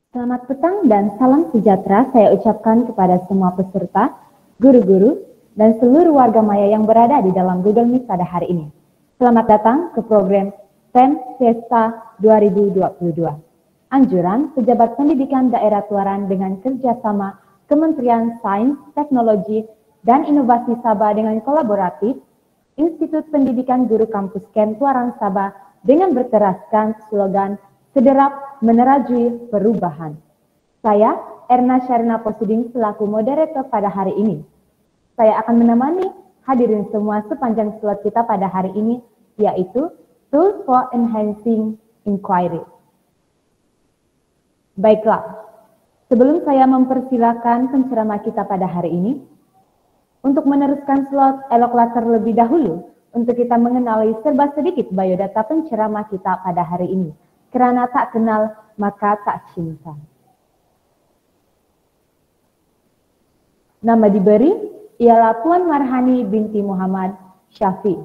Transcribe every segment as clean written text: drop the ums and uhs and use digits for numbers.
Selamat petang dan salam sejahtera saya ucapkan kepada semua peserta, guru-guru, dan seluruh warga maya yang berada di dalam Google Meet pada hari ini. Selamat datang ke program STEM Fiesta 2022. Anjuran Pejabat Pendidikan Daerah Tuaran dengan kerjasama Kementerian Sains, Teknologi, dan Inovasi Sabah dengan kolaboratif Institut Pendidikan Guru Kampus Ken Tuaran Sabah dengan berteraskan slogan Sederap Menerajui Perubahan. Saya, Erna Syarina Posuding, selaku moderator pada hari ini. Saya akan menemani hadirin semua sepanjang slot kita pada hari ini, yaitu Tools for Enhancing Inquiry. Baiklah, sebelum saya mempersilakan penceramah kita pada hari ini, untuk meneruskan slot eloklah terlebih dahulu untuk kita mengenali serba sedikit biodata penceramah kita pada hari ini. Kerana tak kenal, maka tak cinta. Nama diberi ialah Puan Marhani binti Muhammad Syafi.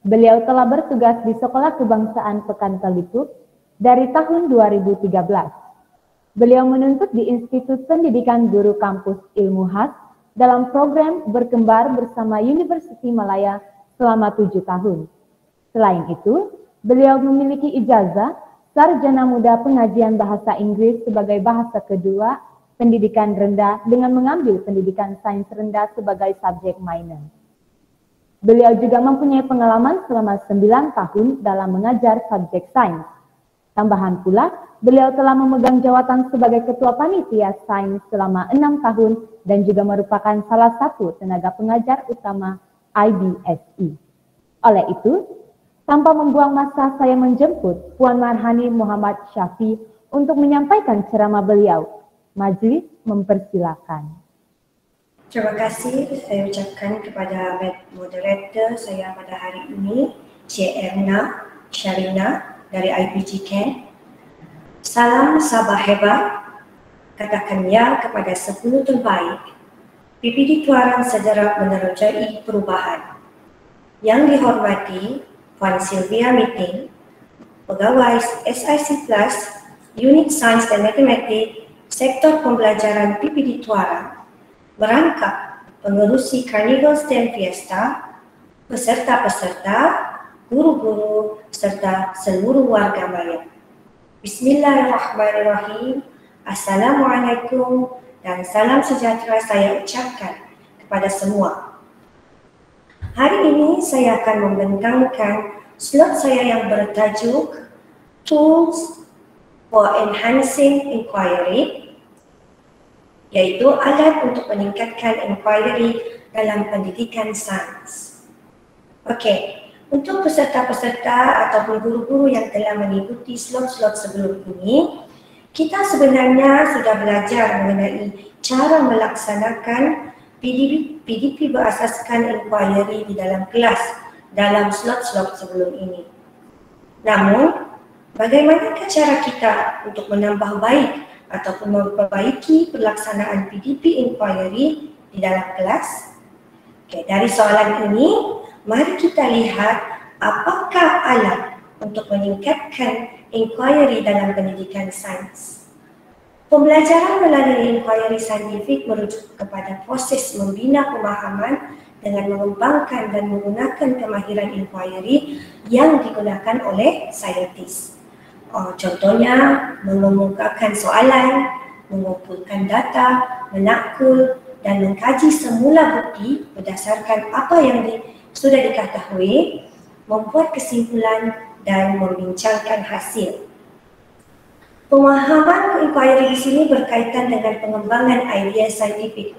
Beliau telah bertugas di Sekolah Kebangsaan Pekan Telipuk dari tahun 2013. Beliau menuntut di Institut Pendidikan Guru Kampus Ilmu Khas dalam program berkembar bersama Universiti Malaya selama 7 tahun. Selain itu, beliau memiliki ijazah Sarjana Muda Pengajian Bahasa Inggris sebagai bahasa kedua, pendidikan rendah dengan mengambil pendidikan sains rendah sebagai subjek minor. Beliau juga mempunyai pengalaman selama 9 tahun dalam mengajar subjek sains. Tambahan pula, beliau telah memegang jawatan sebagai Ketua Panitia Sains selama 6 tahun dan juga merupakan salah satu tenaga pengajar utama IBSI. Oleh itu, tanpa membuang masa, saya menjemput Puan Marhani Muhammad Syafi untuk menyampaikan ceramah beliau. Majlis mempersilakan. Terima kasih saya ucapkan kepada moderator saya pada hari ini, Cik Erna Syarina dari IPG Ken. Salam Sabah hebat, katakan ya kepada 10 terbaik. PPD Tuaran Sederap Menerajui Perubahan. Yang dihormati Puan Sylvia Meeting, Pegawai SIC Plus, Unit Sains dan Matematik, Sektor Pembelajaran PPD Tuaran, merangkap pengerusi Carnival STEM Fiesta, peserta-peserta, guru-guru, serta seluruh warga maya. Bismillahirrahmanirrahim. Assalamualaikum dan salam sejahtera saya ucapkan kepada semua. Hari ini saya akan membentangkan slot saya yang bertajuk Tools for Enhancing Inquiry, yaitu alat untuk meningkatkan inquiry dalam pendidikan sains. Okey, untuk peserta-peserta ataupun guru-guru yang telah mengikuti slot-slot sebelum ini, kita sebenarnya sudah belajar mengenai cara melaksanakan PDP berasaskan inquiry di dalam kelas dalam slot-slot sebelum ini. Namun, bagaimanakah cara kita untuk menambah baik ataupun memperbaiki pelaksanaan PDP inquiry di dalam kelas? Okay, dari soalan ini, mari kita lihat apakah alat untuk meningkatkan inquiry dalam pendidikan sains. Pembelajaran melalui inquiry saintifik merujuk kepada proses membina pemahaman dengan mengembangkan dan menggunakan kemahiran inquiry yang digunakan oleh saintis. Contohnya, mengemukakan soalan, mengumpulkan data, menakul dan mengkaji semula bukti berdasarkan apa yang sudah diketahui, membuat kesimpulan dan membincangkan hasil. Pemahaman inquiry di sini berkaitan dengan pengembangan idea saintifik,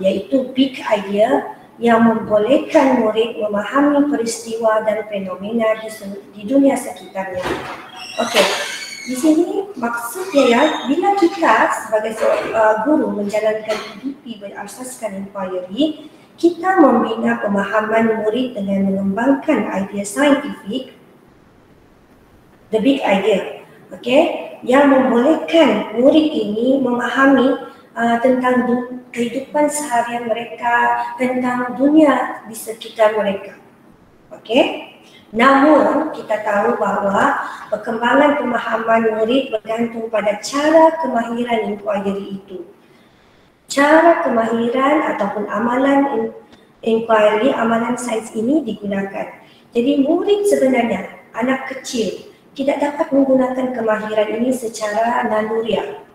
iaitu big idea yang membolehkan murid memahami peristiwa dan fenomena di dunia sekitarnya. Okey, di sini maksudnya ya, bila kita sebagai guru menjalankan PDP berasaskan inquiry, kita membina pemahaman murid dengan mengembangkan idea saintifik, the big idea. Okey, yang membolehkan murid ini memahami tentang kehidupan seharian mereka, tentang dunia di sekitar mereka. Okey, Namun, kita tahu bahawa perkembangan pemahaman murid bergantung pada cara kemahiran inquiry itu. Cara kemahiran ataupun amalan inquiry, amalan sains ini digunakan. Jadi murid sebenarnya, anak kecil, tidak dapat menggunakan kemahiran ini secara naluriah.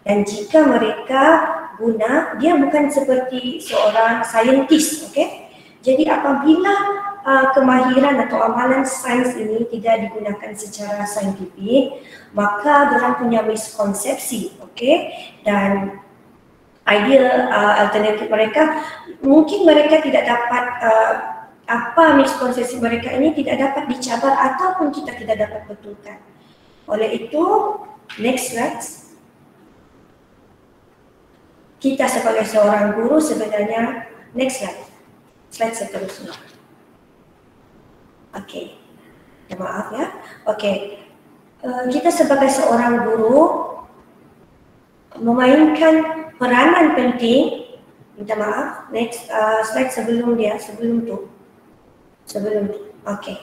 Dan jika mereka guna, dia bukan seperti seorang saintis, okey? Jadi apabila kemahiran atau amalan sains ini tidak digunakan secara saintifik, maka mereka punya miskonsepsi, okey? Dan idea alternatif mereka, mungkin mereka tidak dapat apa miskonsepsi mereka ini tidak dapat dicabar ataupun kita tidak dapat betulkan. Oleh itu, next slide. Kita sebagai seorang guru sebenarnya, next slide. Slide seterusnya. Okey. Maaf ya. Okey. Kita sebagai seorang guru memainkan peranan penting. Minta maaf. Next slide sebelum tu. Okey.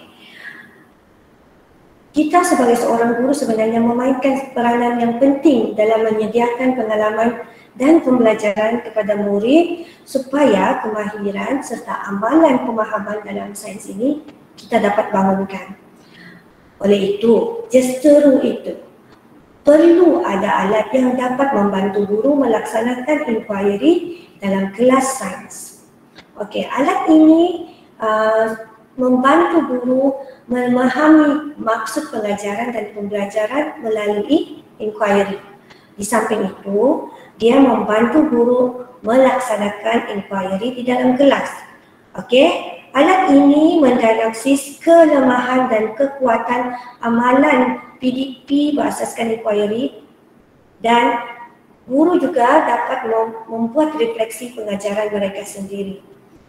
Kita sebagai seorang guru sebenarnya memainkan peranan yang penting dalam menyediakan pengalaman dan pembelajaran kepada murid supaya kemahiran serta amalan pemahaman dalam sains ini kita dapat bangunkan. Oleh itu, justeru itu, perlu ada alat yang dapat membantu guru melaksanakan inquiry dalam kelas sains. Okey, alat ini membantu guru memahami maksud pengajaran dan pembelajaran melalui inquiry. Di samping itu, dia membantu guru melaksanakan inquiry di dalam kelas. Okey, alat ini mendiagnosis kelemahan dan kekuatan amalan PDP berasaskan inquiry dan guru juga dapat membuat refleksi pengajaran mereka sendiri.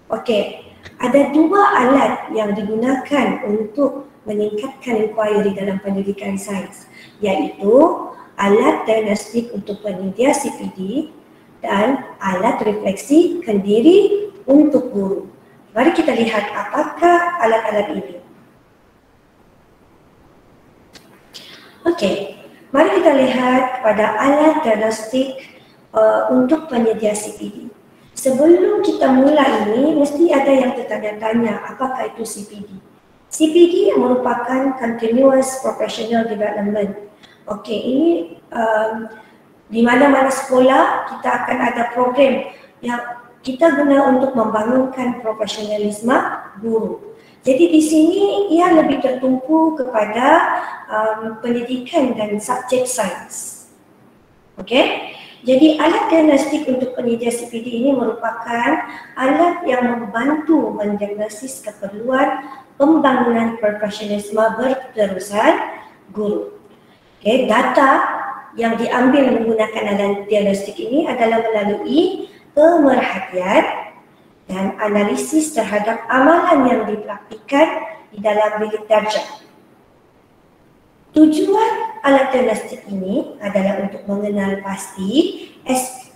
Okey, ada dua alat yang digunakan untuk meningkatkan inquiry dalam pendidikan sains, iaitu alat diagnostik untuk penyedia CPD dan alat refleksi kendiri untuk guru. Mari kita lihat apakah alat-alat ini. Okey, mari kita lihat pada alat diagnostik untuk penyedia CPD. Sebelum kita mula ini, mesti ada yang tertanya-tanya apakah itu CPD. CPD merupakan Continuous Professional Development. Okey, ini di mana-mana sekolah kita akan ada program yang kita guna untuk membangunkan profesionalisme guru. Jadi di sini ia lebih tertumpu kepada pendidikan dan subjek sains. Okey, jadi alat diagnostik untuk penyedia CPD ini merupakan alat yang membantu mendiagnosis keperluan pembangunan profesionalisme berterusan guru. Okay, data yang diambil menggunakan alat diagnostik ini adalah melalui pemerhatian dan analisis terhadap amalan yang dipraktikkan di dalam bilik darjah. Tujuan alat diagnostik ini adalah untuk mengenal pasti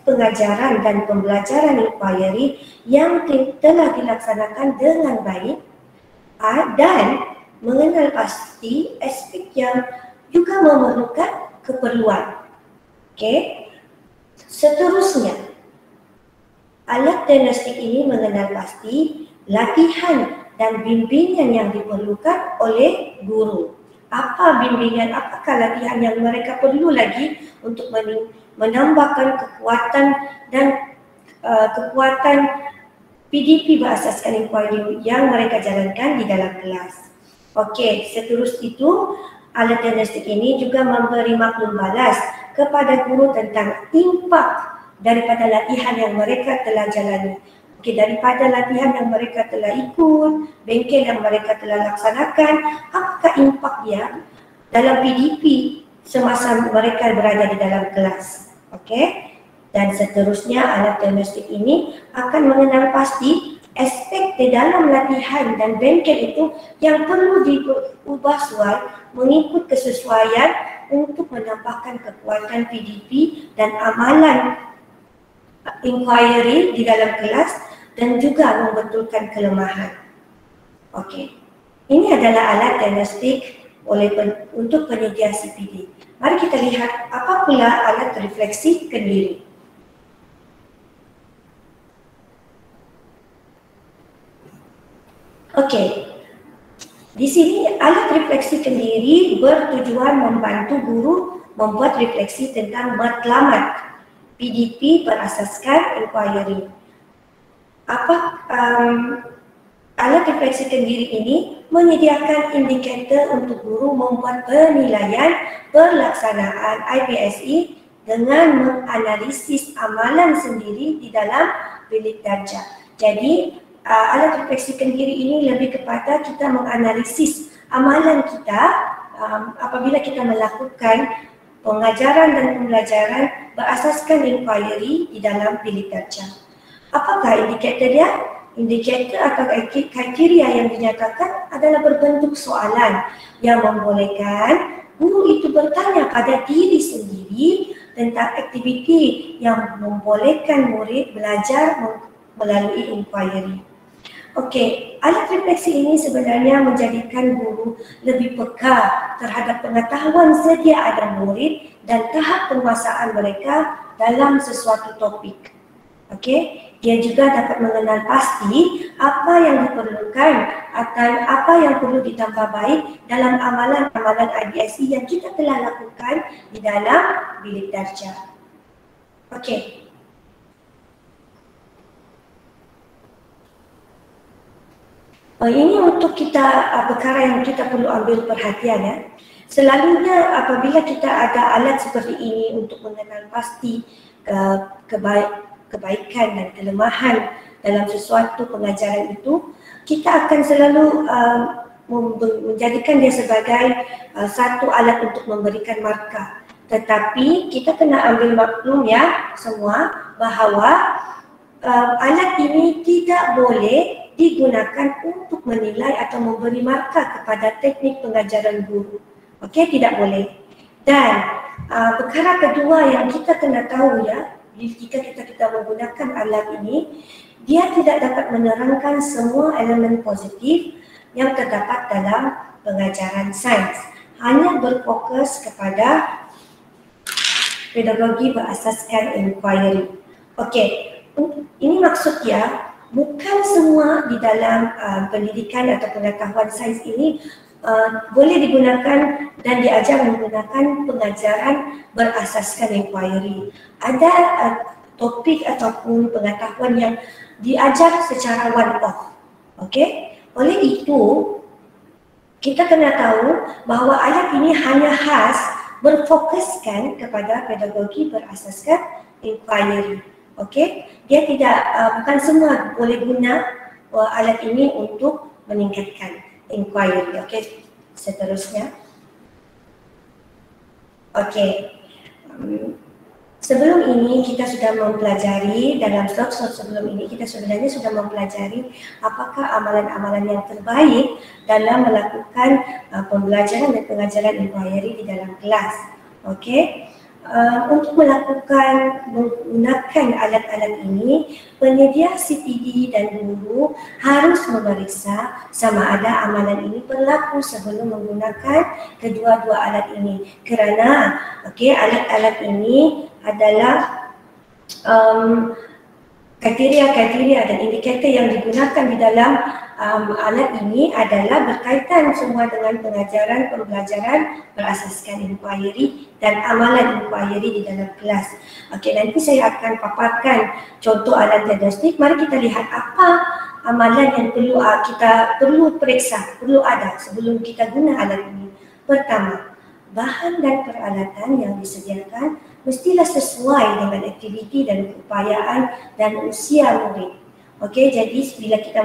pengajaran dan pembelajaran inquiry yang telah dilaksanakan dengan baik dan mengenal pasti aspek yang juga memerlukan keperluan. Okey. Seterusnya, alat diagnostik ini mengenal pasti latihan dan bimbingan yang diperlukan oleh guru. Apa bimbingan, apakah latihan yang mereka perlu lagi untuk menambahkan kekuatan dan kekuatan PDP berasaskan inquiry yang mereka jalankan di dalam kelas. Okey, seterus itu alat diagnostik ini juga memberi maklum balas kepada guru tentang impak daripada latihan yang mereka telah jalani. Okey, daripada latihan yang mereka telah ikut, bengkel yang mereka telah laksanakan, apakah impak dia dalam PDP semasa mereka berada di dalam kelas. Okey, dan seterusnya alat diagnostik ini akan mengenal pasti aspek di dalam latihan dan bengkel itu yang perlu diubah sesuai mengikut kesesuaian untuk menambahkan kekuatan PDP dan amalan inquiry di dalam kelas dan juga membetulkan kelemahan. Okey. Ini adalah alat diagnostik untuk penyedia CPD. Mari kita lihat apa pula alat refleksi kendiri. Okey. Di sini alat refleksi kendiri bertujuan membantu guru membuat refleksi tentang matlamat PDP berasaskan inquiry. Alat refleksi kendiri ini menyediakan indikator untuk guru membuat penilaian pelaksanaan IPSE dengan menganalisis amalan sendiri di dalam bilik darjah. Jadi, alat refleksi kendiri ini lebih kepada kita menganalisis amalan kita apabila kita melakukan pengajaran dan pembelajaran berasaskan inquiry di dalam bilik darjah. Apakah indikator dia? Indikator atau kriteria yang dinyatakan adalah berbentuk soalan yang membolehkan guru itu bertanya pada diri sendiri tentang aktiviti yang membolehkan murid belajar melalui inquiry. Okey, alat refleksi ini sebenarnya menjadikan guru lebih peka terhadap pengetahuan sedia ada murid dan tahap penguasaan mereka dalam sesuatu topik. Okey, dia juga dapat mengenal pasti apa yang diperlukan atau apa yang perlu ditambah baik dalam amalan-amalan IPSE yang kita telah lakukan di dalam bilik darjah. Okey. Ini untuk kita perkara yang kita perlu ambil perhatian ya. Selalunya apabila kita ada alat seperti ini untuk mengenal pasti kebaikan dan kelemahan dalam sesuatu pengajaran itu, kita akan selalu menjadikan dia sebagai satu alat untuk memberikan markah. Tetapi kita kena ambil maklum ya semua bahawa alat ini tidak boleh digunakan untuk menilai atau memberi markah kepada teknik pengajaran guru. Okey, tidak boleh. Dan perkara kedua yang kita kena tahu ya, jika kita menggunakan alat ini, dia tidak dapat menerangkan semua elemen positif yang terdapat dalam pengajaran sains. Hanya berfokus kepada pedagogi berasaskan inquiry. Okey, ini maksudnya bukan semua di dalam pendidikan atau pengetahuan sains ini boleh digunakan dan diajar menggunakan pengajaran berasaskan inquiry. Ada topik ataupun pengetahuan yang diajar secara one-off. Okey? Oleh itu, kita kena tahu bahawa alat ini hanya khas berfokuskan kepada pedagogi berasaskan inquiry. Okey, dia tidak bukan semua boleh guna alat ini untuk meningkatkan inquiry. Okey, seterusnya. Okey, sebelum ini kita sudah mempelajari dalam slot-slot sebelum ini kita sebenarnya sudah mempelajari apakah amalan-amalan yang terbaik dalam melakukan pembelajaran dan pengajaran inquiry di dalam kelas. Okey. Untuk menggunakan alat-alat ini, penyedia CPD dan guru harus memeriksa sama ada amalan ini berlaku sebelum menggunakan kedua-dua alat ini. Kerana alat-alat ini adalah kriteria-kriteria dan indikator yang digunakan di dalam alat ini adalah berkaitan semua dengan pengajaran pembelajaran berasaskan inquiry dan amalan inquiry di dalam kelas. Okey, nanti saya akan paparkan contoh alat diagnostik. Mari kita lihat apa amalan yang kita perlu periksa, perlu ada sebelum kita guna alat ini. Pertama, bahan dan peralatan yang disediakan mestilah sesuai dengan aktiviti dan keupayaan dan usia murid. Okey, jadi bila kita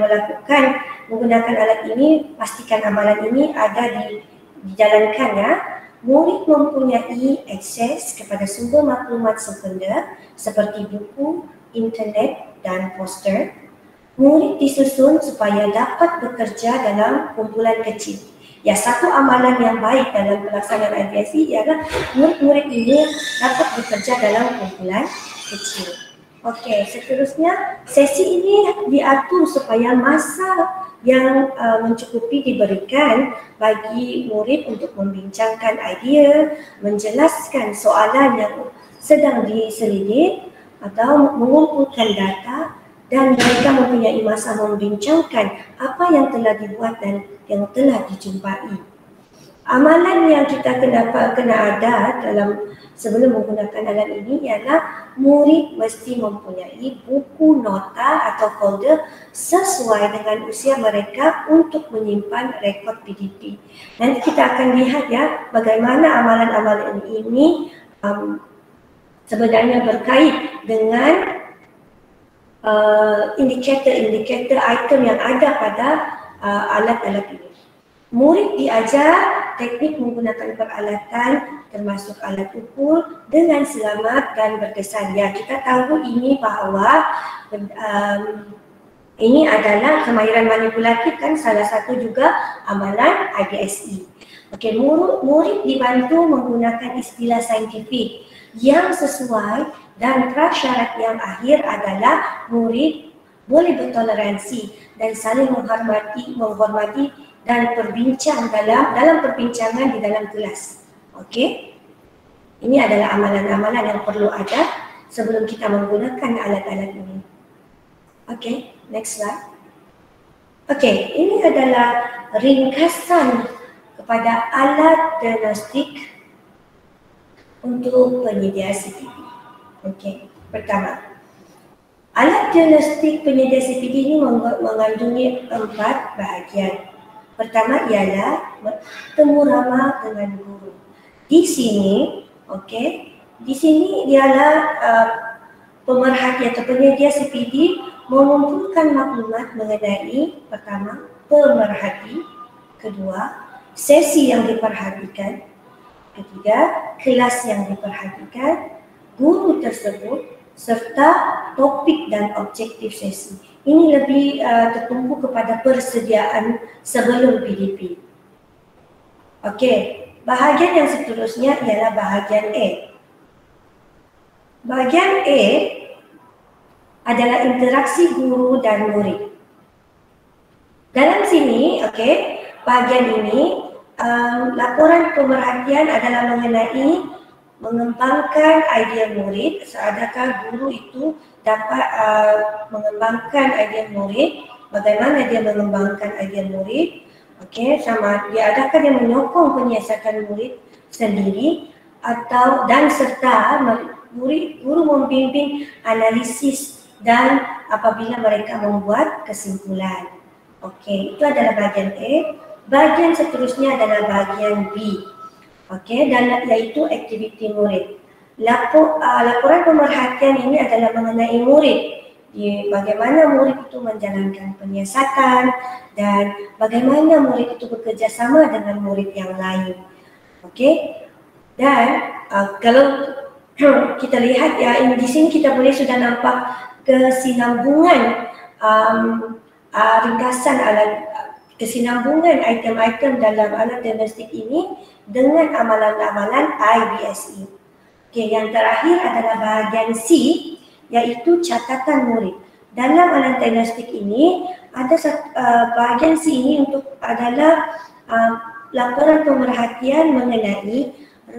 menggunakan alat ini, pastikan amalan ini ada dijalankan ya. Murid mempunyai akses kepada sumber maklumat sekunder seperti buku, internet dan poster. Murid disusun supaya dapat bekerja dalam kumpulan kecil. Ya, satu amalan yang baik dalam pelaksanaan IPSE ialah murid-murid ini dapat bekerja dalam kumpulan kecil. Okey, seterusnya sesi ini diatur supaya masa yang mencukupi diberikan bagi murid untuk membincangkan idea, menjelaskan soalan yang sedang diselidik atau mengumpulkan data, dan mereka mempunyai masa membincangkan apa yang telah dibuat dan yang telah dijumpai. Amalan yang kita kena ada dalam sebelum menggunakan alat ini ialah murid mesti mempunyai buku nota atau folder sesuai dengan usia mereka untuk menyimpan rekod PDP. Nanti kita akan lihat ya bagaimana amalan-amalan ini sebenarnya berkait dengan indikator-indikator item yang ada pada alat-alat ini. Murid diajar teknik menggunakan peralatan termasuk alat ukur dengan selamat dan berkesan. Ya, kita tahu ini bahawa ini adalah kemahiran manipulatif kan salah satu juga amalan IBSE. Okey, murid dibantu menggunakan istilah saintifik yang sesuai dan prasyarat yang akhir adalah murid boleh bertoleransi dan saling menghormati dan berbincang dalam perbincangan di dalam kelas. Okey. Ini adalah amalan-amalan yang perlu ada sebelum kita menggunakan alat-alat ini. Okey, next slide. Okey, ini adalah ringkasan kepada alat diagnostik untuk penyedia CPD. Okey, pertama. Alat diagnostik penyedia CPD ini mengandungi 4 bahagian. Pertama ialah temu ramah dengan guru. Di sini, okey, di sini ialah pemerhati atau penyedia CPD mengumpulkan maklumat mengenai pertama pemerhati, kedua sesi yang diperhatikan, ketiga kelas yang diperhatikan, guru tersebut serta topik dan objektif sesi. Ini lebih tertumpu kepada persediaan sebelum PDP. Okey, bahagian yang seterusnya ialah bahagian A. Bahagian A adalah interaksi guru dan murid. Dalam sini, okey, bahagian ini laporan pemerhatian adalah mengenai mengembangkan idea murid, adakah guru itu dapat mengembangkan idea murid, bagaimana dia mengembangkan idea murid, okey, sama dia adakah dia menyokong penyiasatan murid sendiri atau dan serta guru membimbing analisis dan apabila mereka membuat kesimpulan. Okey, itu adalah bahagian A. Bahagian seterusnya adalah bahagian B. Okey, dan iaitu aktiviti murid. Laporan pemerhatian ini adalah mengenai murid. Bagaimana murid itu menjalankan penyiasatan dan bagaimana murid itu bekerjasama dengan murid yang lain. Okey. Dan kalau kita lihat ya di sini kita boleh sudah nampak kesinambungan ringkasan kesinambungan item-item dalam alat diagnostik ini dengan amalan-amalan IBSE. Okey, yang terakhir adalah bahagian C, iaitu catatan murid. Dalam alat diagnostik ini ada bahagian C ini adalah laporan pemerhatian mengenai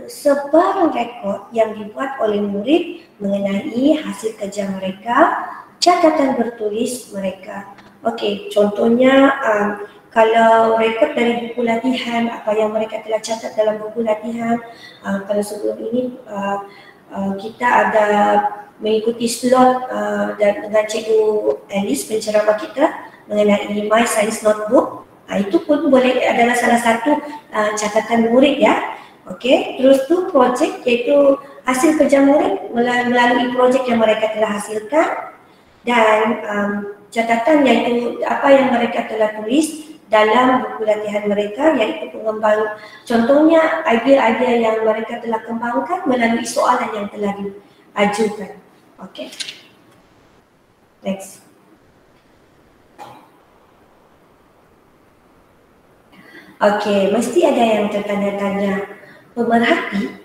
sebarang rekod yang dibuat oleh murid mengenai hasil kerja mereka, catatan bertulis mereka. Okey, contohnya kalau rekod dari buku latihan, apa yang mereka telah catat dalam buku latihan. Kalau sebelum ini kita ada mengikuti slot dengan Cikgu Alice penceramah kita mengenai My Science Notebook. Itu pun boleh adalah salah satu catatan murid ya. Okey, terus tu projek iaitu hasil kerja murid melalui projek yang mereka telah hasilkan dan catatan iaitu apa yang mereka telah tulis dalam buku latihan mereka iaitu pengembang, contohnya idea-idea yang mereka telah kembangkan melalui soalan yang telah diajukan. Okey. Next. Okey, mesti ada yang tertanya-tanya. Pemerhati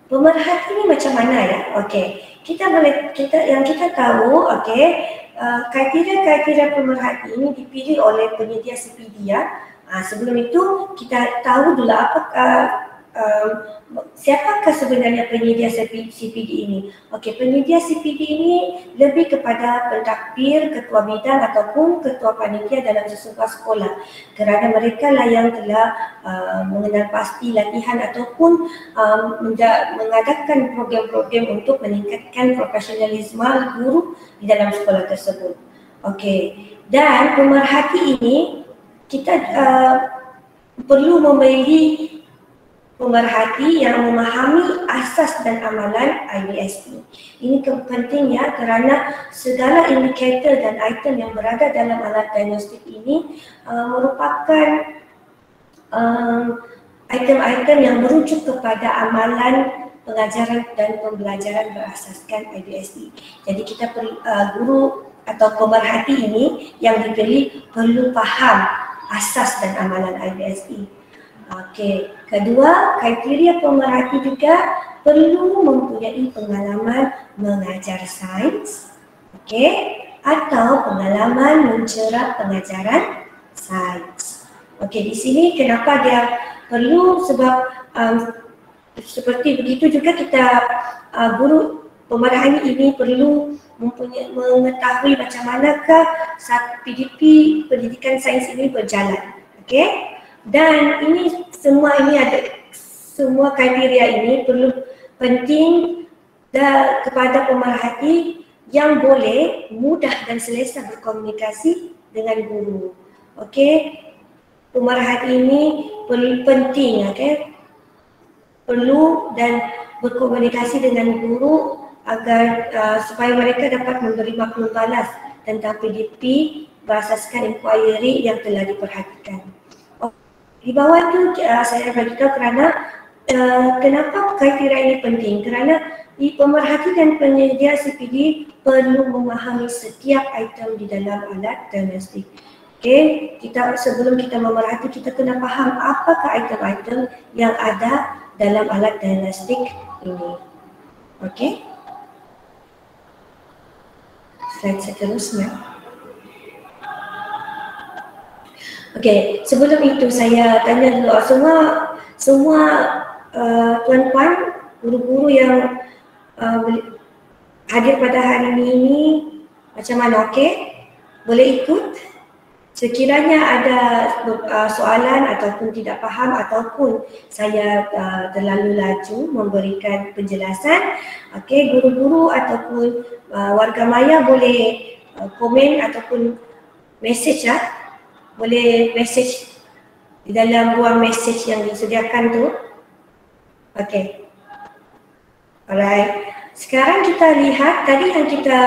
Pemerhati ni macam mana ya? Okey, yang kita tahu, okey, kriteria pemerhati ini dipilih oleh penyedia CPD ya. Sebelum itu kita tahu dulu apakah siapakah sebenarnya penyedia CPD ini. Okey, penyedia CPD ini lebih kepada pentadbir, ketua bidang ataupun ketua panitia dalam sesebuah sekolah, kerana mereka lah yang telah mengenal pasti latihan ataupun mengadakan program-program untuk meningkatkan profesionalisme guru di dalam sekolah tersebut. Okey, dan pemerhati ini kita perlu memilih pemerhati yang memahami asas dan amalan IBSP. Ini penting ya, kerana segala indikator dan item yang berada dalam alat diagnostik ini merupakan item-item yang merujuk kepada amalan pengajaran dan pembelajaran berasaskan IBSP. Jadi kita guru atau pemerhati ini yang dipilih perlu faham asas dan amalan IBSP. Okey, kedua, kriteria pemerhati juga perlu mempunyai pengalaman mengajar sains, okey, atau pengalaman mencerap pengajaran sains. Okey, di sini kenapa dia perlu, sebab seperti begitu juga kita guru pemerhati ini perlu mengetahui macam manakah PDP pendidikan sains ini berjalan. Okey. Dan semua kriteria ini perlu penting kepada pemerhati yang boleh mudah dan selesa berkomunikasi dengan guru. Okey, pemerhati ini perlu penting, okey, perlu dan berkomunikasi dengan guru agar supaya mereka dapat memberi maklum balas tentang PDP berasaskan inquiry yang telah diperhatikan. Di bawah itu saya beritahu kerana kenapa kriteria ini penting, kerana pemerhati dan penyedia CPD perlu memahami setiap item di dalam alat diagnostik. Okey, sebelum kita memerhati, kita kena faham apakah item-item yang ada dalam alat diagnostik ini. Okey. Slide seterusnya. Okey, sebelum itu saya tanya dulu semua tuan-tuan guru-guru yang hadir pada hari ini macam mana, okey? Boleh ikut? Sekiranya ada soalan ataupun tidak faham ataupun saya terlalu laju memberikan penjelasan, okey, guru-guru ataupun warga maya boleh komen ataupun message ya. Boleh message di dalam ruang message yang disediakan tu. Okey. Alright. Sekarang kita lihat tadi yang kita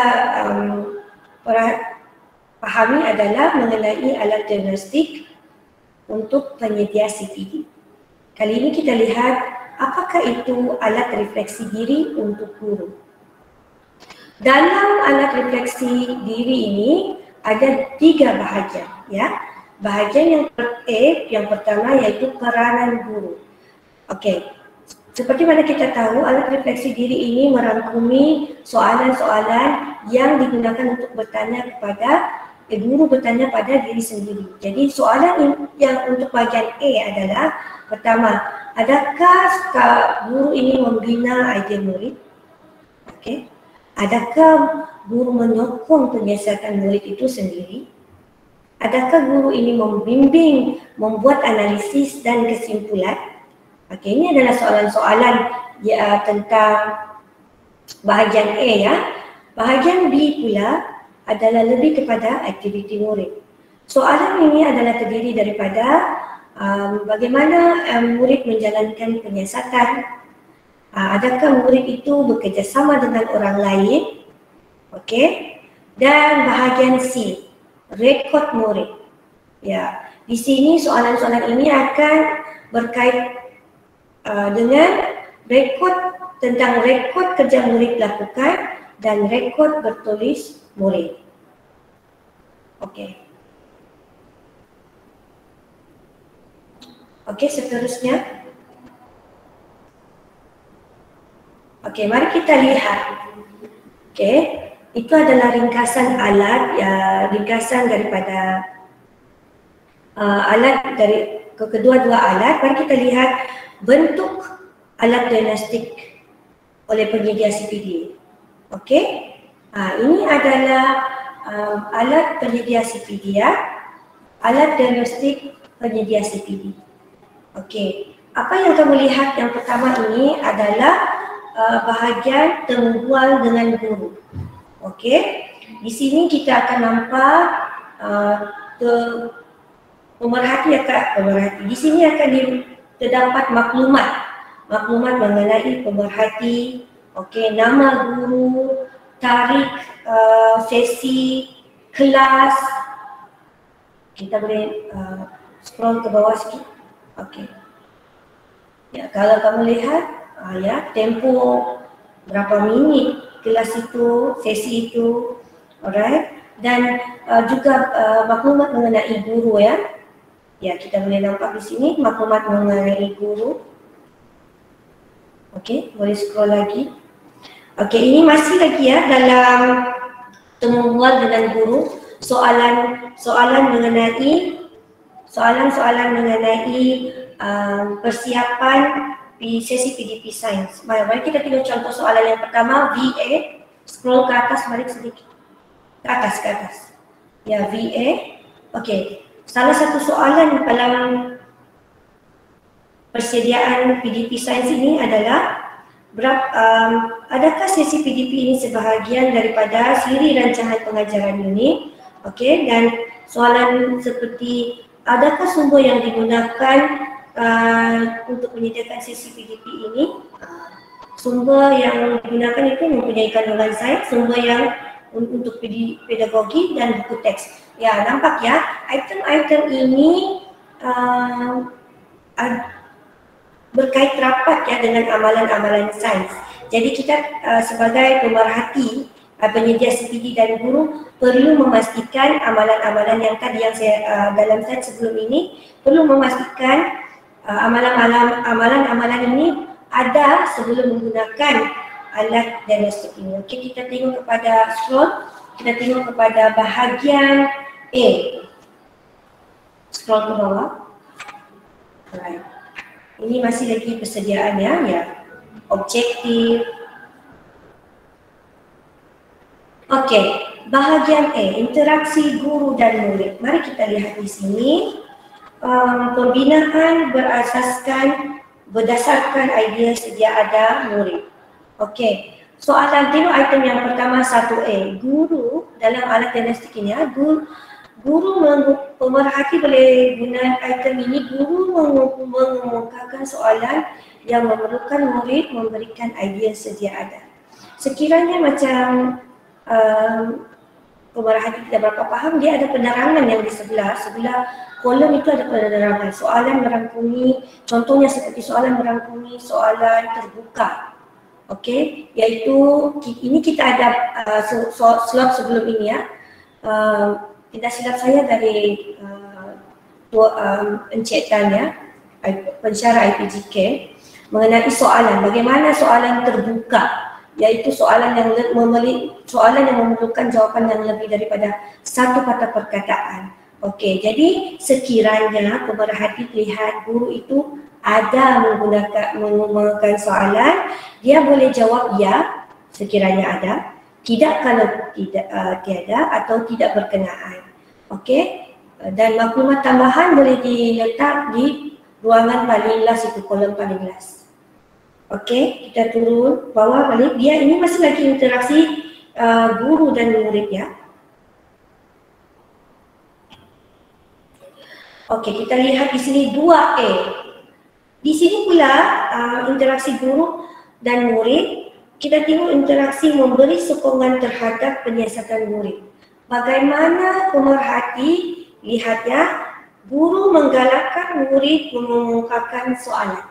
pahami adalah mengenai alat diagnostik untuk penyedia CPD. Kali ini kita lihat apakah itu alat refleksi diri untuk guru. Dalam alat refleksi diri ini ada 3 bahagian ya. Bahagian yang pertama iaitu peranan guru. Okey. Seperti mana kita tahu, alat refleksi diri ini merangkumi soalan-soalan yang digunakan untuk bertanya kepada guru bertanya pada diri sendiri. Jadi soalan yang untuk bahagian A adalah pertama, adakah guru ini membina idea murid? Okey. Adakah guru menyokong penyiasatan murid itu sendiri? Adakah guru ini membimbing, membuat analisis dan kesimpulan? Okey, ini adalah soalan-soalan tentang bahagian A ya. Bahagian B pula adalah lebih kepada aktiviti murid. Soalan ini adalah terdiri daripada bagaimana murid menjalankan penyiasatan. Adakah murid itu bekerjasama dengan orang lain? Okey. Dan bahagian C, rekod murid. Ya, di sini soalan-soalan ini akan berkait dengan tentang rekod kerja murid lakukan dan rekod bertulis murid. Okey. Okey, seterusnya. Okey, mari kita lihat. Okey, itu adalah ringkasan alat, ya, ringkasan daripada alat dari kedua-dua alat. Mari kita lihat bentuk alat diagnostik oleh penyedia CPD. Okey, ini adalah alat penyedia CPD, ya. Alat diagnostik penyedia CPD. Okey, apa yang kamu lihat yang pertama ini adalah bahagian temu bual dengan guru. Okey, di sini kita akan nampak pemerhati. Di sini akan terdapat maklumat mengenai pemerhati. Okey, nama guru, tarikh sesi, kelas. Kita boleh scroll ke bawah sikit. Okey. Ya, kalau kamu lihat, ya, tempoh berapa minit kelas itu, sesi itu, alright. Dan juga maklumat mengenai guru, ya. Ya, kita boleh nampak di sini maklumat mengenai guru. Okey, boleh scroll lagi. Okey, ini masih lagi, ya, dalam temu bual dengan guru. Soalan mengenai persiapan sesi PDP Sains. Mari kita tengok contoh soalan yang pertama, VA. Scroll ke atas, balik sedikit. Ke atas. Ya, VA. Okey, salah satu soalan dalam persediaan PDP Sains ini adalah adakah sesi PDP ini sebahagian daripada siri rancangan pengajaran unit? Okey, dan soalan seperti adakah sumber yang digunakan untuk menyediakan sesi PDP ini? Sumber yang digunakan itu mempunyai kandungan sains, sumber yang untuk pedagogi dan buku teks. Ya, nampak, ya, item-item ini berkait rapat, ya, dengan amalan-amalan sains. Jadi kita sebagai pemerhati penyedia CPD dan guru perlu memastikan amalan-amalan yang tadi yang saya dalam slide sebelum ini, perlu memastikan amalan-amalan ini ada sebelum menggunakan alat diagnostik ini. Okey, kita tengok kepada scroll, kita tengok kepada bahagian A. Scroll ke bawah. Alright. Ini masih lagi persediaannya, ya. Objektif. Okey, bahagian A, interaksi guru dan murid. Mari kita lihat di sini. Pembinaan berdasarkan idea sedia ada murid. Okey, soalan tengok item yang pertama 1A. Guru dalam alat diagnostik ini, ya, pemerhati boleh guna item ini. Guru mengemukakan soalan yang memerlukan murid memberikan idea sedia ada. Sekiranya macam pemerhati tidak berapa faham, dia ada penerangan yang di sebelah kolom itu ada penerangan. Soalan merangkumi, contohnya seperti soalan merangkumi soalan terbuka. Okey, iaitu ini kita ada slot sebelum ini, ya. Tidak silap saya dari Encik Tan, ya, pensyarah IPGK, mengenai soalan, bagaimana soalan terbuka, iaitu soalan yang memerlukan jawapan yang lebih daripada satu kata perkataan. Okey, jadi sekiranya pemerhati lihat guru itu ada menggunakan soalan, dia boleh jawab ya sekiranya ada, tidak kalau tiada atau tidak berkenaan. Okey, dan maklumat tambahan boleh diletak di ruangan paling last, itu kolom paling last. Okey, kita turun bawah balik. Dia ini masih lagi interaksi guru dan murid, ya. Okey, kita lihat di sini 2A. Di sini pula interaksi guru dan murid. Kita tengok interaksi memberi sokongan terhadap penyiasatan murid. Bagaimana pemerhati lihat, ya, guru menggalakkan murid mengungkapkan soalan.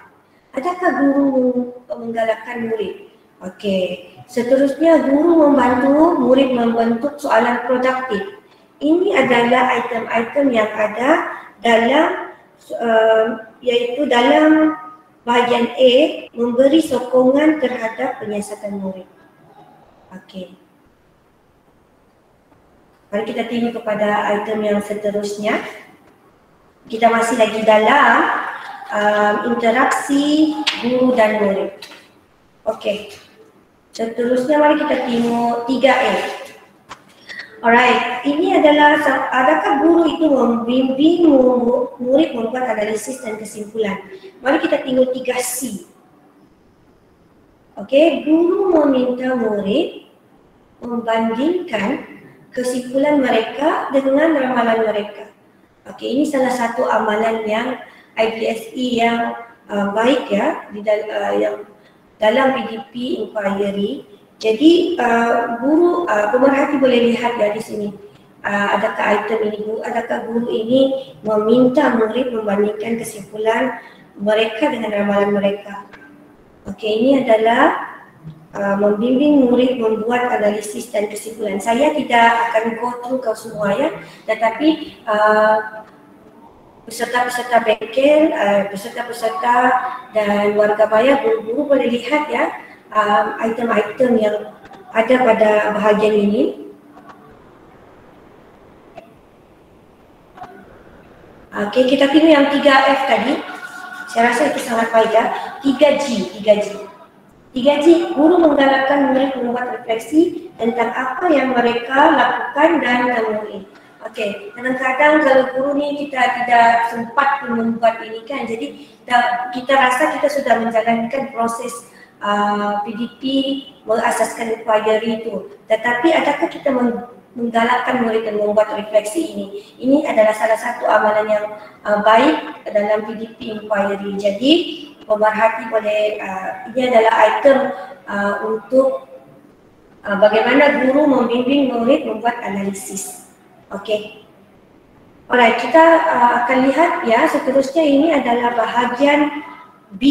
Adakah guru menggalakkan murid? Okey, seterusnya guru membantu murid membentuk soalan produktif. Ini adalah item-item yang ada dalam iaitu dalam Bahagian A, memberi sokongan terhadap penyiasatan murid. Okey. Mari kita tengok kepada item yang seterusnya. Kita masih lagi dalam interaksi guru dan murid. Okey. Seterusnya mari kita tengok 3A. Alright, ini adalah adakah guru itu membimbing murid membuat analisis dan kesimpulan. Mari kita tengok 3C. Okey, guru meminta murid membandingkan kesimpulan mereka dengan ramalan mereka. Okey, ini salah satu amalan yang IBSE yang baik ya yang dalam PDP inquiry. Jadi guru pemerhati boleh lihat ya di sini adakah item ini, adakah guru ini meminta murid membandingkan kesimpulan mereka dengan ramalan mereka. Okey, ini adalah membimbing murid membuat analisis dan kesimpulan. Saya tidak akan go through kau semua ya, tetapi peserta-peserta bengkel, peserta-peserta dan warga bayar, guru-guru boleh lihat ya item-item yang ada pada bahagian ini. Okey, kita tengok yang 3F tadi. Saya rasa itu sangat baik ya. 3G, guru menggalakkan murid membuat refleksi tentang apa yang mereka lakukan dan temui. Okey, kadang-kadang kalau guru ni kita tidak sempat membuat ini kan, jadi kita rasa kita sudah menjalankan proses PDP mengasaskan inquiry itu. Tetapi adakah kita menggalakkan murid dan membuat refleksi ini? Ini adalah salah satu amalan yang baik dalam PDP inquiry. Jadi pemerhati boleh, ini adalah item untuk bagaimana guru membimbing murid membuat analisis. Okey. Alright, kita akan lihat ya seterusnya. Ini adalah bahagian B,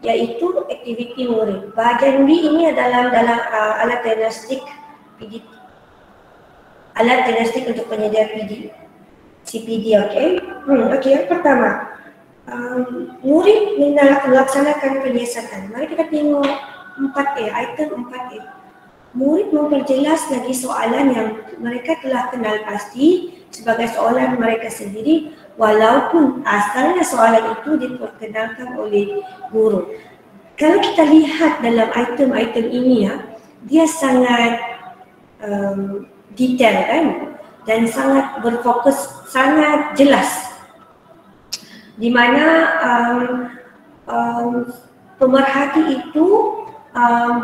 iaitu aktiviti murid. Bahagian B ini adalah dalam alat diagnostik PDP, alat diagnostik untuk penyedia CPD. Okey. Okey, yang pertama, murid melaksanakan penyiasatan. Mari kita tengok 4A, item 4A. Murid memperjelas lagi soalan yang mereka telah kenal pasti sebagai soalan mereka sendiri, walaupun asalnya soalan itu diperkenalkan oleh guru. Kalau kita lihat dalam item-item ini ya, dia sangat detail kan, dan sangat berfokus, sangat jelas, di mana pemerhati itu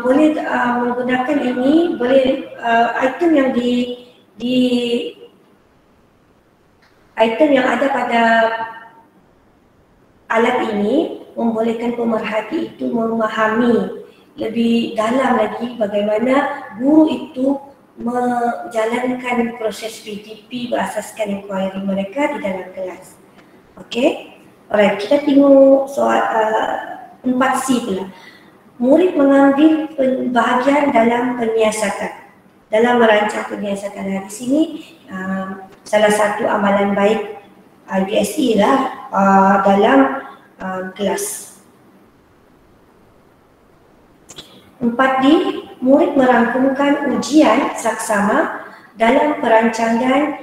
boleh menggunakan ini, boleh item yang item yang ada pada alat ini membolehkan pemerhati itu memahami lebih dalam lagi bagaimana guru itu menjalankan proses PDP berasaskan inquiry mereka di dalam kelas. Okey, alright, kita tengok soal 4C pula. Murid mengambil bahagian dalam penyiasatan, dalam merancang penyiasatan. Di sini salah satu amalan baik IBSE lah dalam kelas. 4D, murid merangkumkan ujian saksama dalam perancangan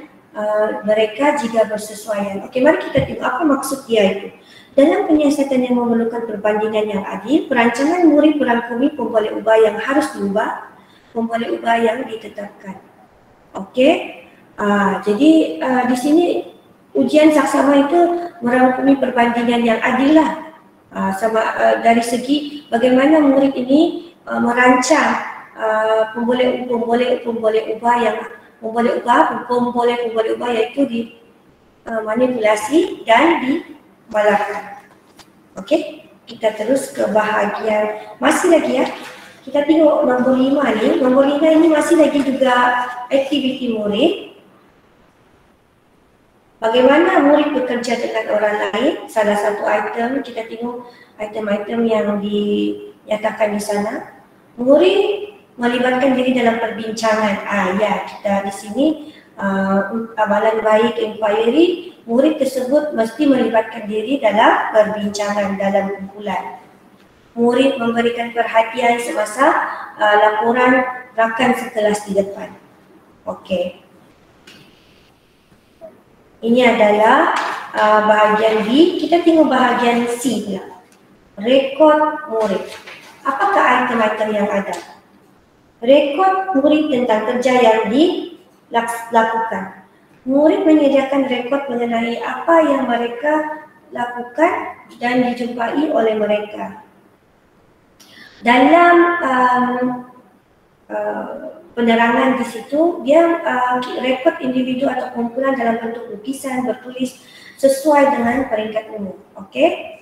mereka jika bersesuaian. Okey, mari kita tengok apa maksud dia itu. Dalam penyiasatan yang memerlukan perbandingan yang adil, perancangan murid merangkumi pemboleh ubah yang harus diubah, pemboleh ubah yang ditetapkan. Okey, jadi di sini ujian saksama itu merangkumi perbandingan yang adil lah, dari segi bagaimana murid ini merancang pemboleh ubah yang pemboleh ubah iaitu dimanipulasi dan dibalakan. Okey, kita terus ke bahagian masih lagi ya. Kita tengok nombor 5 ni. Nombor 5 ini masih lagi juga aktiviti murid. Bagaimana murid bekerja dengan orang lain. Salah satu item, kita tengok item-item yang dinyatakan di sana. Murid melibatkan diri dalam perbincangan. Ya, kita di sini amalan baik inquiry, murid tersebut mesti melibatkan diri dalam perbincangan dalam kumpulan. Murid memberikan perhatian semasa laporan rakan sekelas di depan. Okey. Ini adalah bahagian B. Kita tengok bahagian C pula. Rekod murid. Apakah item-item yang ada? Rekod murid tentang kerja yang dilakukan. Murid menyediakan rekod mengenai apa yang mereka lakukan dan dijumpai oleh mereka. Dalam penerangan di situ, dia rekod individu atau kumpulan dalam bentuk lukisan bertulis sesuai dengan peringkat umum. Okey?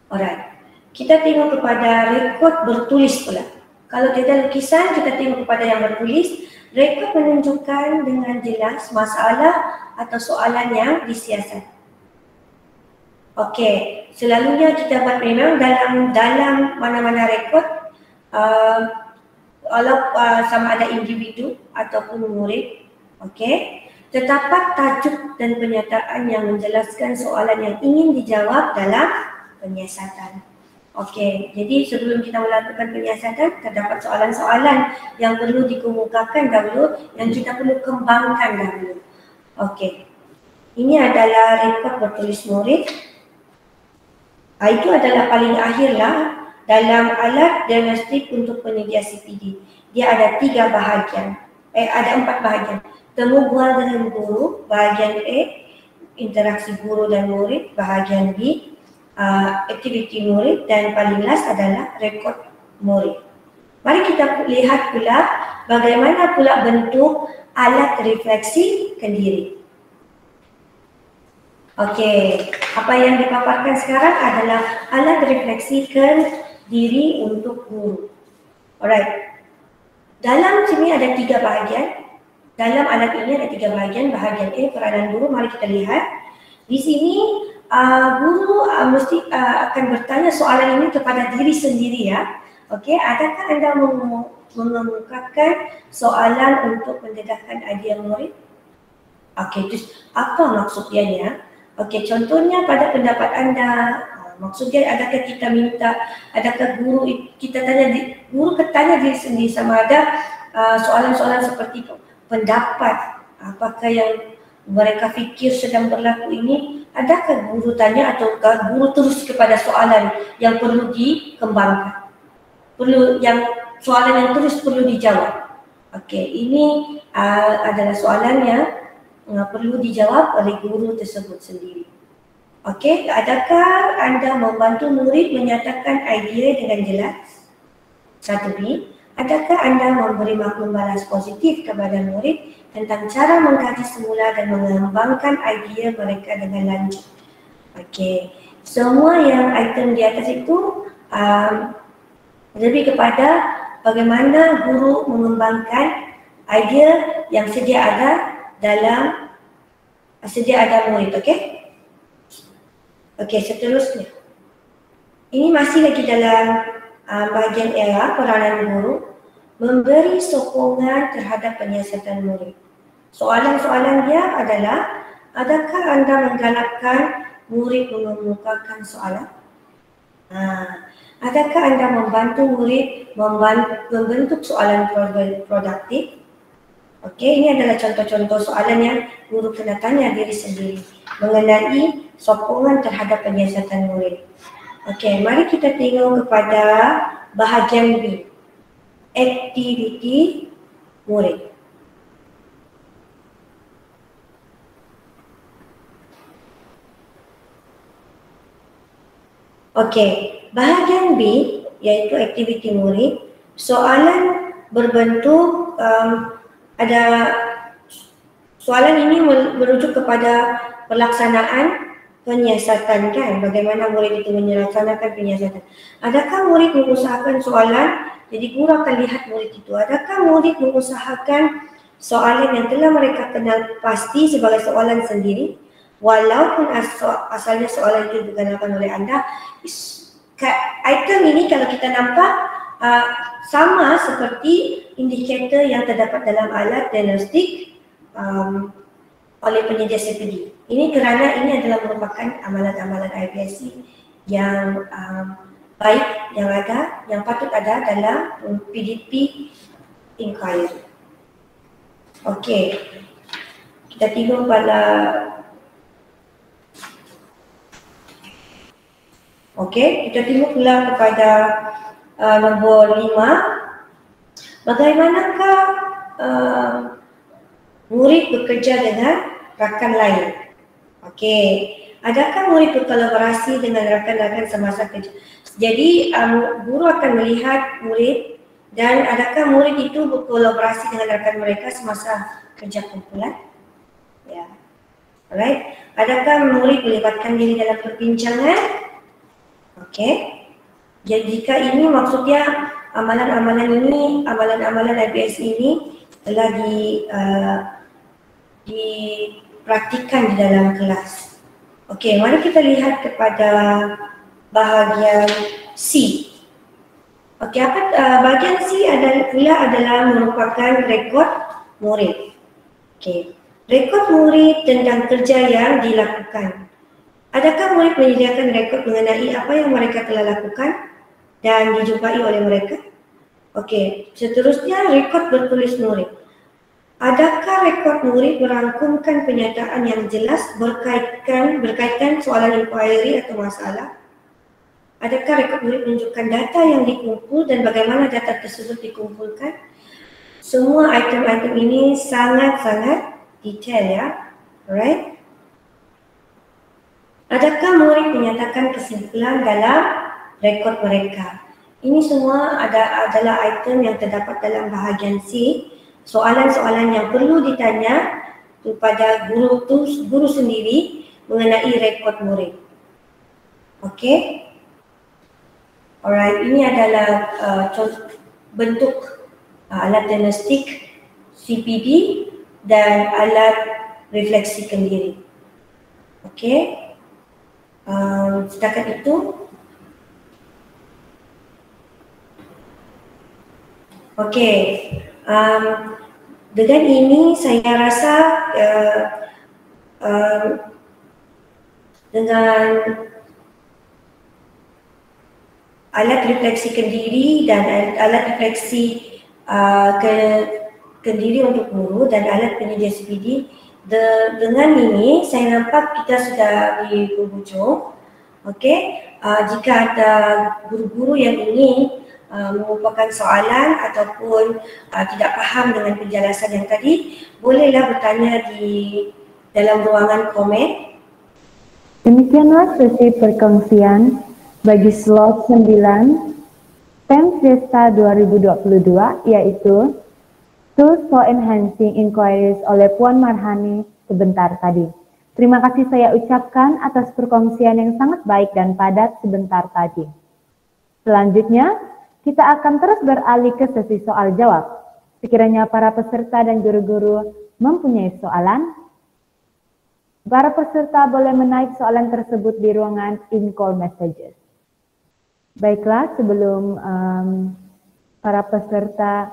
Alright. Kita tengok kepada rekod bertulis pula. Kalau kita lukisan, kita tengok kepada yang bertulis. Rekod menunjukkan dengan jelas masalah atau soalan yang disiasat. Okey, selalunya kita buat memang dalam mana-mana rekod, sama ada individu ataupun murid, okey, terdapat tajuk dan pernyataan yang menjelaskan soalan yang ingin dijawab dalam penyiasatan. Okey, jadi sebelum kita melakukan penyiasatan, terdapat soalan-soalan yang perlu dikemukakan dahulu, yang kita perlu kembangkan dahulu. Okey, ini adalah rekod bertulis murid. Itu adalah paling akhirlah dalam alat diagnostik untuk penyedia CPD. Dia ada 3 bahagian, ada 4 bahagian. Temu bual dengan guru, bahagian A, interaksi guru dan murid, bahagian B, aktiviti murid, dan paling last adalah rekod murid. Mari kita lihat pula bagaimana pula bentuk alat refleksi kendiri. Okey, apa yang dipaparkan sekarang adalah alat refleksi kendiri untuk guru. Alright. Dalam sini ada 3 bahagian. Dalam alat ini ada 3 bahagian. Bahagian A, peranan guru. Mari kita lihat. Di sini guru mesti akan bertanya soalan ini kepada diri sendiri ya. Okey, adakah anda mengemukakan soalan untuk mendedahkan idea murid? Okey, terus apa maksudnya? Okey, contohnya pada pendapat anda, maksudnya adakah kita minta, adakah guru kita guru tanya diri sendiri sama ada soalan-soalan seperti pendapat, apakah yang mereka fikir sedang berlaku ini, adakah guru tanya atau guru terus kepada soalan yang perlu dikembangkan, soalan yang terus perlu dijawab. Okey, ini adalah soalan yang perlu dijawab oleh guru tersebut sendiri. Okey, adakah anda membantu murid menyatakan idea dengan jelas? 1B, adakah anda memberi maklum balas positif kepada murid tentang cara mengkaji semula dan mengembangkan idea mereka dengan lanjut? Okey, semua yang item di atas itu lebih kepada bagaimana guru mengembangkan idea yang sedia ada murid. Okey? Okey, seterusnya. Ini masih lagi dalam bahagian era peranan guru, memberi sokongan terhadap penyiasatan murid. Soalan-soalan dia adalah, adakah anda menggalakkan murid mengemukakan soalan? Adakah anda membantu murid membentuk soalan produktif? Okey, ini adalah contoh-contoh soalan yang guru kena tanya diri sendiri mengenai sokongan terhadap penyiasatan murid. Okey, mari kita tengok kepada bahagian B, aktiviti murid. Okey, bahagian B iaitu aktiviti murid, soalan berbentuk ada soalan ini merujuk kepada pelaksanaan penyiasatan kan, bagaimana murid itu melaksanakan penyiasatan. Adakah murid mengusahakan soalan, jadi guru akan lihat murid itu, adakah murid mengusahakan soalan yang telah mereka kenal pasti sebagai soalan sendiri, walaupun asalnya soalan itu digunakan oleh anda. Item ini kalau kita nampak sama seperti indikator yang terdapat dalam alat diagnostik oleh penyedia CPD. Ini kerana ini adalah merupakan amalan-amalan IBSC yang baik yang patut ada dalam PDP inquiry. Okey, kita tengok pada kita tengok pula kepada nombor 5. Bagaimanakah murid bekerja dengan rakan lain? Adakah murid berkolaborasi dengan rakan-rakan semasa kerja? Jadi guru akan melihat murid dan adakah murid itu berkolaborasi dengan rakan mereka semasa kerja kumpulan? Ya. Alright. Adakah murid melibatkan diri dalam perbincangan? Jadi jika ini maksudnya amalan-amalan IBS ini telah dipraktikkan di dalam kelas. Mari kita lihat kepada bahagian C. Bahagian C adalah merupakan rekod murid. Rekod murid tentang kerja yang dilakukan. Adakah murid menyediakan rekod mengenai apa yang mereka telah lakukan dan dijumpai oleh mereka? Seterusnya rekod bertulis murid. Adakah rekod murid merangkumkan pernyataan yang jelas berkaitan soalan inquiry atau masalah? Adakah rekod murid menunjukkan data yang dikumpul dan bagaimana data tersebut dikumpulkan? Semua item-item ini sangat-sangat detail ya. Alright. Adakah murid menyatakan kesimpulan dalam rekod mereka? Ini semua adalah item yang terdapat dalam bahagian C. Soalan-soalan yang perlu ditanya kepada guru sendiri mengenai rekod murid. Alright, ini adalah bentuk alat diagnostik CPD dan alat refleksikan diri. Setakat itu. Dengan ini saya rasa dengan alat refleksikan diri dan alat refleksi kendiri untuk guru dan alat penyedia CPD, dengan ini saya nampak kita sudah di penghujung. Jika ada guru-guru yang ingin mengumpulkan soalan ataupun tidak faham dengan penjelasan yang tadi, bolehlah bertanya di dalam ruangan komen. Demikianlah sesi perkongsian bagi slot 9 TEM Fiesta 2022, yaitu Tools for Enhancing Inquiries oleh Puan Marhani sebentar tadi. Terima kasih saya ucapkan atas perkongsian yang sangat baik dan padat sebentar tadi. Selanjutnya, kita akan terus beralih ke sesi soal jawab. Sekiranya para peserta dan guru-guru mempunyai soalan, para peserta boleh menaik soalan tersebut di ruangan in-call messages. Baiklah, sebelum para peserta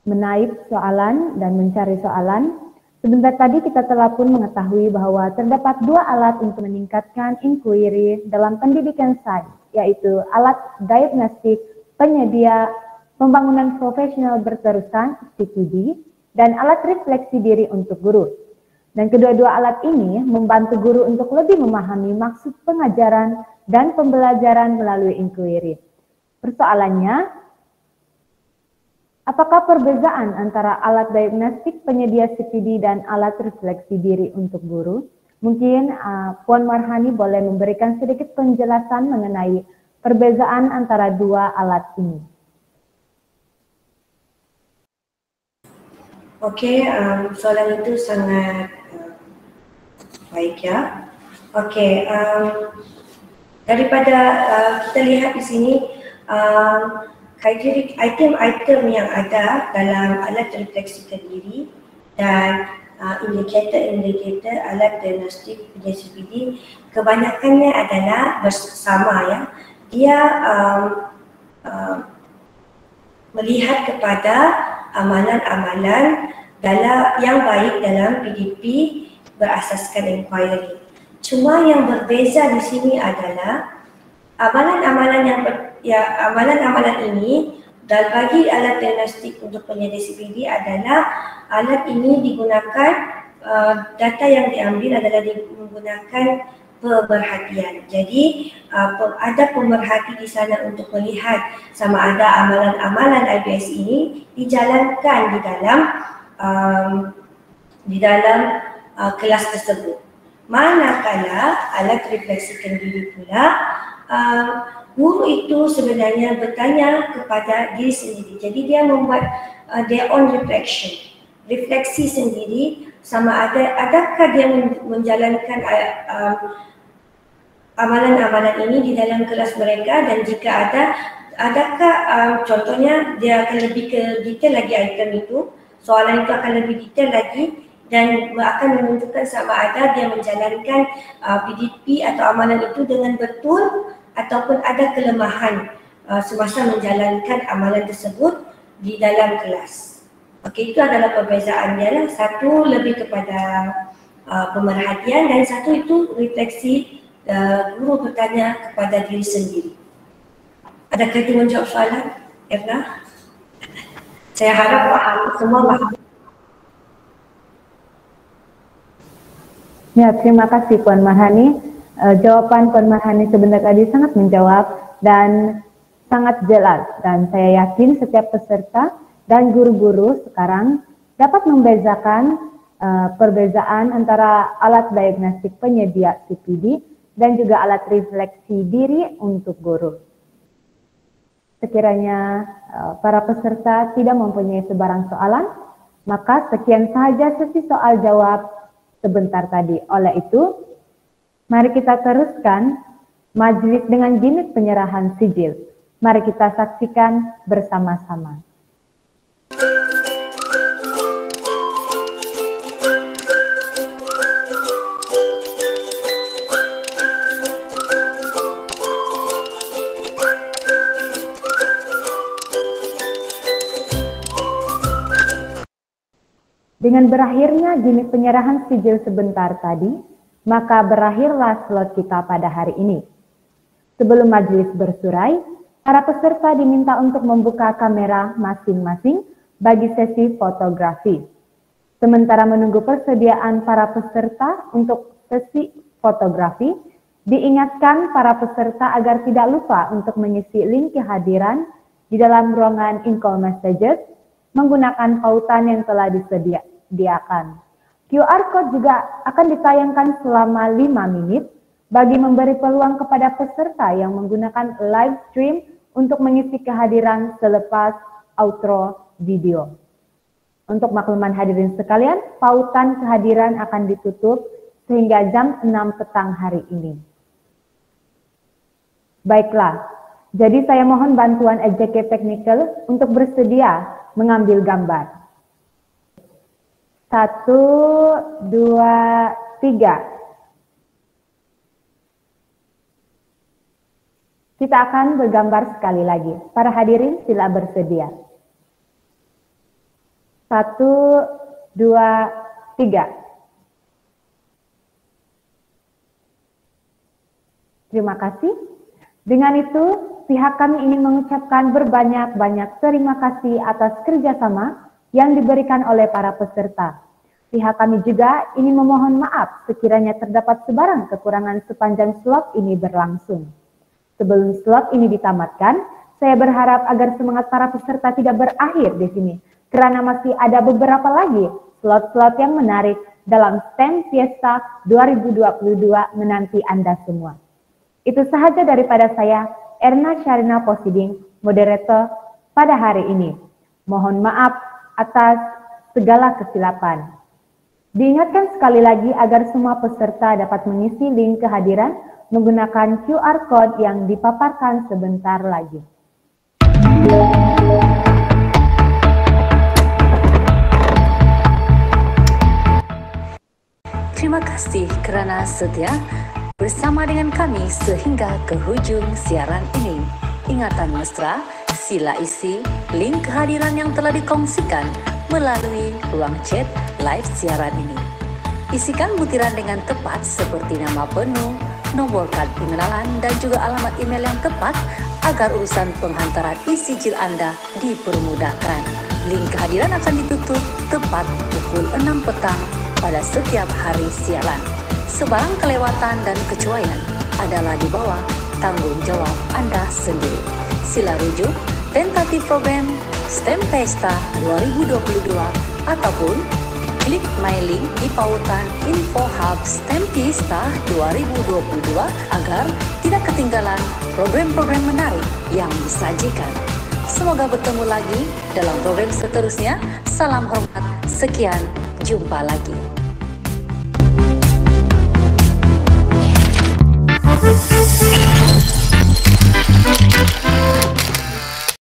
menaip soalan dan mencari soalan, sebentar tadi kita telah pun mengetahui bahwa terdapat dua alat untuk meningkatkan inquiry dalam pendidikan sains, yaitu alat diagnostik penyedia pembangunan profesional berterusan CPD dan alat refleksi diri untuk guru. Dan kedua-dua alat ini membantu guru untuk lebih memahami maksud pengajaran dan pembelajaran melalui inquiry. Persoalannya, apakah perbedaan antara alat diagnostik penyedia CPD dan alat refleksi diri untuk guru? Mungkin Puan Marhani boleh memberikan sedikit penjelasan mengenai perbedaan antara dua alat ini. Soalan itu sangat baik ya. Daripada kita lihat di sini item-item yang ada dalam alat refleksi diri dan indikator alat diagnostik CPD, kebanyakannya adalah bersama ya. Dia melihat kepada amalan-amalan yang baik dalam PDP berasaskan inquiry. Cuma yang berbeza di sini adalah amalan-amalan ini bagi alat diagnostik untuk penyedia CPD adalah alat ini digunakan data yang diambil adalah menggunakan pemerhatian. Jadi ada pemerhati di sana untuk melihat sama ada amalan-amalan IBS ini dijalankan di dalam kelas tersebut. Manakala alat refleksikan diri pula, guru itu sebenarnya bertanya kepada diri sendiri. Jadi dia membuat their own refleksi sendiri sama adakah dia menjalankan amalan-amalan ini di dalam kelas mereka, dan jika adakah contohnya dia akan lebih ke detail lagi item itu, soalan itu akan lebih detail lagi dan akan menunjukkan sama ada dia menjalankan PDP atau amalan itu dengan betul ataupun ada kelemahan semasa menjalankan amalan tersebut di dalam kelas. Okey, itu adalah perbezaan dia lah. Satu lebih kepada pemerhatian dan satu itu refleksi guru bertanya kepada diri sendiri. Adakah itu menjawab soalan, Erna? Saya harap semua faham. Ya, terima kasih Puan Marhani. Jawaban Puan Marhani sebentar tadi sangat menjawab dan sangat jelas, dan saya yakin setiap peserta dan guru-guru sekarang dapat membezakan perbezaan antara alat diagnostik penyedia CPD dan juga alat refleksi diri untuk guru. Sekiranya para peserta tidak mempunyai sebarang soalan, maka sekian sahaja sesi soal jawab sebentar tadi. Oleh itu, mari kita teruskan majelis dengan gimmick penyerahan sijil. Mari kita saksikan bersama-sama. Dengan berakhirnya gimmick penyerahan sijil sebentar tadi, maka berakhirlah slot kita pada hari ini. Sebelum majelis bersurai, para peserta diminta untuk membuka kamera masing-masing bagi sesi fotografi. Sementara menunggu persediaan para peserta untuk sesi fotografi, diingatkan para peserta agar tidak lupa untuk mengisi link kehadiran di dalam ruangan in-call messages menggunakan pautan yang telah disediakan. QR code juga akan ditayangkan selama 5 menit bagi memberi peluang kepada peserta yang menggunakan live stream untuk mengisi kehadiran selepas outro video. Untuk makluman hadirin sekalian, pautan kehadiran akan ditutup sehingga jam 6 petang hari ini. Baiklah, jadi saya mohon bantuan EJK Technical untuk bersedia mengambil gambar. 1, 2, 3. Kita akan bergambar sekali lagi. Para hadirin sila bersedia. 1, 2, 3. Terima kasih. Dengan itu, pihak kami ingin mengucapkan berbanyak-banyak terima kasih atas kerjasama yang diberikan oleh para peserta. Pihak kami juga ingin memohon maaf sekiranya terdapat sebarang kekurangan sepanjang slot ini berlangsung. Sebelum slot ini ditamatkan, saya berharap agar semangat para peserta tidak berakhir di sini, karena masih ada beberapa lagi slot-slot yang menarik dalam STEM Fiesta 2022 menanti Anda semua. Itu sahaja daripada saya, Erna Syarina Posiding, moderator pada hari ini. Mohon maaf atas segala kesilapan. Diingatkan sekali lagi agar semua peserta dapat mengisi link kehadiran menggunakan QR code yang dipaparkan sebentar lagi. Terima kasih kerana setia bersama dengan kami sehingga ke hujung siaran ini. Ingatan mesra, Sila isi link kehadiran yang telah dikongsikan melalui ruang chat live siaran ini. Isikan butiran dengan tepat seperti nama penuh, nomor kad pengenalan, dan juga alamat email yang tepat agar urusan penghantaran isi-jil Anda dipermudahkan. Link kehadiran akan ditutup tepat pukul 6 petang pada setiap hari siaran. Sebarang kelewatan dan kecuaian adalah di bawah tanggung jawab Anda sendiri. Sila rujuk tentatif program STEM Pesta 2022 ataupun klik my link di pautan Info Hub STEM Pesta 2022 agar tidak ketinggalan program-program menarik yang disajikan. Semoga bertemu lagi dalam program seterusnya. Salam hormat, sekian, jumpa lagi.